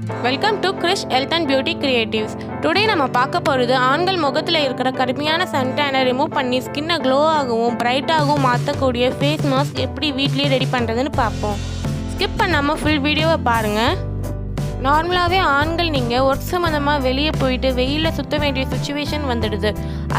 Welcome to Krish health and beauty creatives. Today நம்ம பார்க்க போகிறது ஆண்கள் முகத்தில் இருக்கிற கடுமையான சன்டேனை ரிமூவ் பண்ணி ஸ்கின்னை க்ளோ ஆகவும் பிரைட்டாகவும் மாற்றக்கூடிய ஃபேஸ் மாஸ்க் எப்படி வீட்லேயே ரெடி பண்ணுறதுன்னு பார்ப்போம். ஸ்கிப் பண்ணாமல் ஃபுல் வீடியோவை பாருங்கள். நார்மலாகவே ஆண்கள் நீங்கள் ஒர்க் சம்மந்தமாக வெளியே போயிட்டு வெயிலில் சுற்ற வேண்டிய சுச்சுவேஷன் வந்துடுது.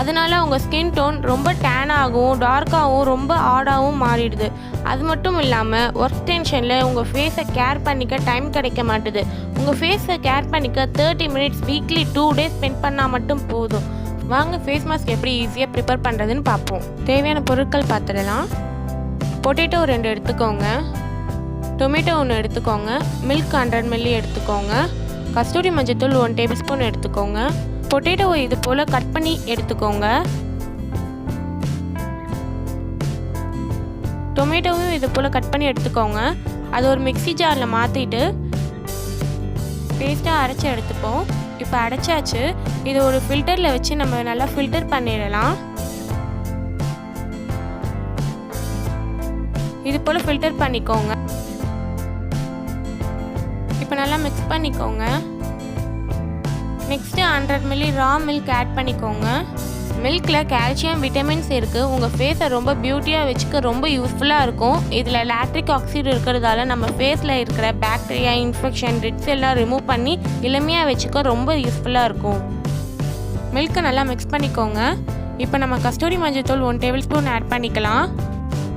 அதனால உங்கள் ஸ்கின் டோன் ரொம்ப டேனாகவும் டார்க்காகவும் ரொம்ப ஆடாகவும் மாறிடுது. அது மட்டும் இல்லாமல் ஒர்க் டென்ஷனில் உங்கள் ஃபேஸை கேர் பண்ணிக்க டைம் கிடைக்க மாட்டுது. உங்கள் ஃபேஸை கேர் பண்ணிக்க 30 மினிட்ஸ் வீக்லி 2 days ஸ்பெண்ட் பண்ணால் மட்டும் போதும். வாங்க ஃபேஸ் மாஸ்க் எப்படி ஈஸியாக ப்ரிப்பேர் பண்ணுறதுன்னு பார்ப்போம். தேவையான பொருட்கள் பார்த்துடலாம். பொட்டேட்டோ 2 எடுத்துக்கோங்க, டொமேட்டோ 1 எடுத்துக்கோங்க, மில்க் 100 ml எடுத்துக்கோங்க, கஸ்தூரி மஞ்சத்தூள் 1 tablespoon எடுத்துக்கோங்க. பொட்டேட்டோவை இது போல் கட் பண்ணி எடுத்துக்கோங்க. டொமேட்டோவும் இது போல் கட் பண்ணி எடுத்துக்கோங்க. அது ஒரு மிக்ஸி ஜாரில் மாற்றிட்டு பேஸ்ட்டாக அரைச்சி எடுத்துப்போம். இப்போ அரைச்சாச்சு. இதை ஒரு ஃபில்டரில் வச்சு நம்ம நல்லா ஃபில்டர் பண்ணிடலாம். இது போல் ஃபில்டர் பண்ணிக்கோங்க. இப்போ நல்லா மிக்ஸ் பண்ணிக்கோங்க. Next 100 ml raw milk add பண்ணிக்கோங்க. மில்கில் கால்சியம் விட்டமின்ஸ் இருக்குது. உங்கள் ஃபேஸை ரொம்ப பியூட்டியாக வச்சுக்க ரொம்ப யூஸ்ஃபுல்லாக இருக்கும். இதில் லாக்டிக் ஆக்சைடு இருக்கிறதால நம்ம ஃபேஸில் இருக்கிற பாக்டீரியா இன்ஃபெக்ஷன் ரிட்ஸ் எல்லாம் ரிமூவ் பண்ணி இளமையாக வச்சுக்க ரொம்ப யூஸ்ஃபுல்லாக இருக்கும். மில்க்கை நல்லா மிக்ஸ் பண்ணிக்கோங்க. இப்போ நம்ம கஸ்தூரி மஞ்சத்தூள் 1 tablespoon ஆட் பண்ணிக்கலாம்.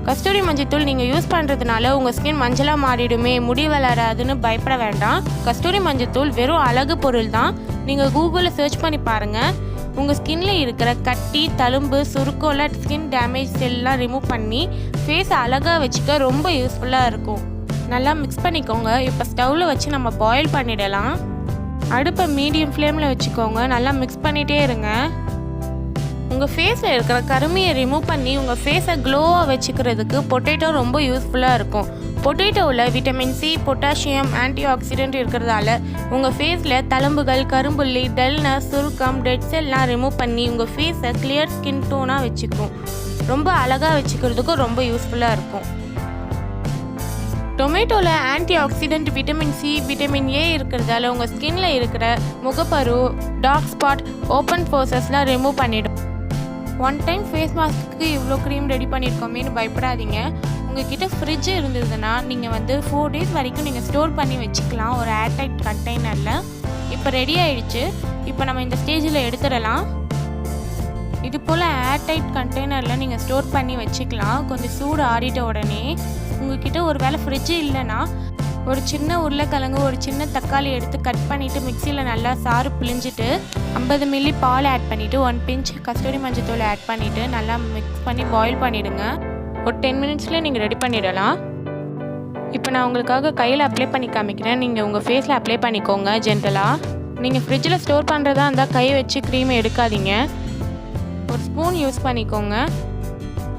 கஸ்தூரி மஞ்சத்தூள் நீங்கள் யூஸ் பண்ணுறதுனால உங்கள் ஸ்கின் மஞ்சளாக மாறிடுமே, முடி வளராதுன்னு பயப்பட வேண்டாம். கஸ்தூரி மஞ்சத்தூள் வெறும் அழகு பொருள் தான். நீங்கள் கூகுளில் சர்ச் பண்ணி பாருங்கள். உங்கள் ஸ்கின்ல இருக்கிற கட்டி, தழும்பு, சுருக்கோல ஸ்கின் டேமேஜ் எல்லாம் ரிமூவ் பண்ணி ஃபேஸை அழகாக வச்சுக்க ரொம்ப யூஸ்ஃபுல்லாக இருக்கும். நல்லா மிக்ஸ் பண்ணிக்கோங்க. இப்போ ஸ்டவ்வில் வச்சு நம்ம பாயில் பண்ணிடலாம். அடுப்பை மீடியம் ஃப்ளேமில் வச்சுக்கோங்க. நல்லா மிக்ஸ் பண்ணிகிட்டே இருங்க. உங்கள் ஃபேஸில் இருக்கிற கருமையை ரிமூவ் பண்ணி உங்கள் ஃபேஸை க்ளோவாக வச்சுக்கிறதுக்கு பொட்டேட்டோ ரொம்ப யூஸ்ஃபுல்லாக இருக்கும். பொட்டேட்டோவில் vitamin C, potassium, antioxidant இருக்கிறதால உங்கள் ஃபேஸில் தழும்புகள், கரும்புள்ளி, டல்னஸ், சுருக்கம், டெட் செல்லாம் ரிமூவ் பண்ணி உங்கள் ஃபேஸை கிளியர் ஸ்கின் டோனாக வச்சுக்கும். ரொம்ப அழகாக வச்சுக்கிறதுக்கும் ரொம்ப யூஸ்ஃபுல்லாக இருக்கும். டொமேட்டோவில் antioxidant vitamin C, vitamin A இருக்கிறதால உங்கள் ஸ்கின்ல இருக்கிற முகப்பரு, டார்க் ஸ்பாட், ஓப்பன் போர்சஸ்லாம் ரிமூவ் பண்ணிடும். ஒன் டைம் ஃபேஸ் மாஸ்க்கு இவ்வளோ க்ரீம் ரெடி பண்ணியிருக்கோமேனு பயப்படாதீங்க. உங்ககிட்ட ஃப்ரிட்ஜ் இருந்ததுன்னா நீங்கள் 4 days வரைக்கும் நீங்கள் ஸ்டோர் பண்ணி வச்சுக்கலாம் ஒரு ஏர்டைட் கண்டெய்னரில். இப்போ ரெடி ஆகிடுச்சு. இப்போ நம்ம இந்த ஸ்டேஜில் எடுத்துடலாம். இது போல் ஏர்டைட் கண்டெய்னரில் நீங்கள் ஸ்டோர் பண்ணி வச்சுக்கலாம். கொஞ்சம் சூடு ஆறிட்ட உடனே உங்ககிட்ட ஒரு வேளை ஃப்ரிட்ஜு இல்லைன்னா ஒரு சின்ன உருளைக்கிழங்கு, ஒரு சின்ன தக்காளி எடுத்து கட் பண்ணிவிட்டு மிக்சியில் நல்லா சாறு பிழிஞ்சிட்டு 50 ml பால் ஆட் பண்ணிவிட்டு 1 pinch கஸ்தூரி மஞ்சத்தூள் ஆட் பண்ணிவிட்டு நல்லா மிக்ஸ் பண்ணி பாயில் பண்ணிவிடுங்க. ஒரு 10 minutesலேயே நீங்கள் ரெடி பண்ணிடலாம். இப்போ நான் உங்களுக்காக கையில் அப்ளை பண்ணி காமிக்கிறேன். நீங்கள் உங்கள் ஃபேஸில் அப்ளை பண்ணிக்கோங்க ஜென்டலாக. நீங்கள் ஃப்ரிட்ஜில் ஸ்டோர் பண்ணுறதா இருந்தால் கை வச்சு க்ரீமை எடுக்காதீங்க. ஒரு ஸ்பூன் யூஸ் பண்ணிக்கோங்க.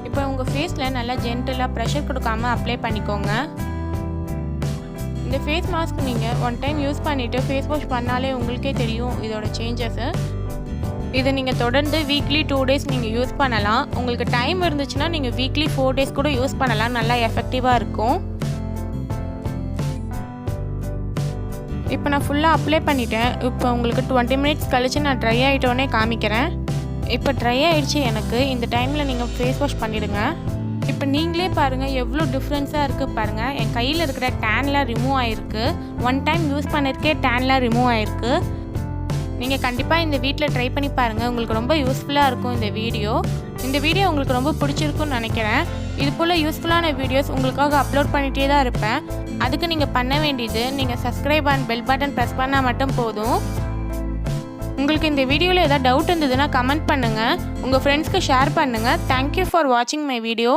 இப்போ உங்கள் ஃபேஸில் நல்லா ஜென்டலாக ப்ரெஷர் கொடுக்காமல் அப்ளை பண்ணிக்கோங்க. இந்த ஃபேஸ் மாஸ்க் நீங்கள் 1 time யூஸ் பண்ணிவிட்டு ஃபேஸ் வாஷ் பண்ணாலே உங்களுக்கே தெரியும் இதோட சேஞ்சஸு. இதை நீங்கள் தொடர்ந்து வீக்லி 2 days நீங்கள் யூஸ் பண்ணலாம். உங்களுக்கு டைம் இருந்துச்சுன்னா நீங்கள் வீக்லி 4 days கூட யூஸ் பண்ணலாம். நல்லா எஃபெக்டிவாக இருக்கும். இப்போ நான் ஃபுல்லாக அப்ளை பண்ணிட்டேன். இப்போ உங்களுக்கு 20 minutes கழிச்சு நான் ட்ரை ஆகிட்டோன்னே காமிக்கிறேன். இப்போ ட்ரை ஆகிடுச்சு எனக்கு. இந்த டைமில் நீங்கள் ஃபேஸ் வாஷ் பண்ணிவிடுங்க. இப்போ நீங்களே பாருங்கள் எவ்வளோ டிஃப்ரென்ஸாக இருக்குது பாருங்கள். என் கையில் இருக்கிற டேன்லாம் ரிமூவ் ஆகிருக்கு. 1 time யூஸ் பண்ணியிருக்கே டேன்லாம் ரிமூவ் ஆகிருக்கு. நீங்கள் கண்டிப்பாக இந்த வீட்டில் ட்ரை பண்ணி பாருங்கள். உங்களுக்கு ரொம்ப யூஸ்ஃபுல்லாக இருக்கும் இந்த வீடியோ. இந்த வீடியோ உங்களுக்கு ரொம்ப பிடிச்சிருக்குன்னு நினைக்கிறேன். இது போல் யூஸ்ஃபுல்லான வீடியோஸ் உங்களுக்காக அப்லோட் பண்ணிகிட்டே தான் இருப்பேன். அதுக்கு நீங்கள் பண்ண வேண்டியது நீங்கள் subscribe and bell button press பண்ணால் மட்டும் போதும். உங்களுக்கு இந்த வீடியோவில் ஏதாவது டவுட் இருந்ததுன்னா கமெண்ட் பண்ணுங்கள். உங்கள் ஃப்ரெண்ட்ஸ்க்கு ஷேர் பண்ணுங்கள். தேங்க்யூ ஃபார் வாட்சிங் மை வீடியோ.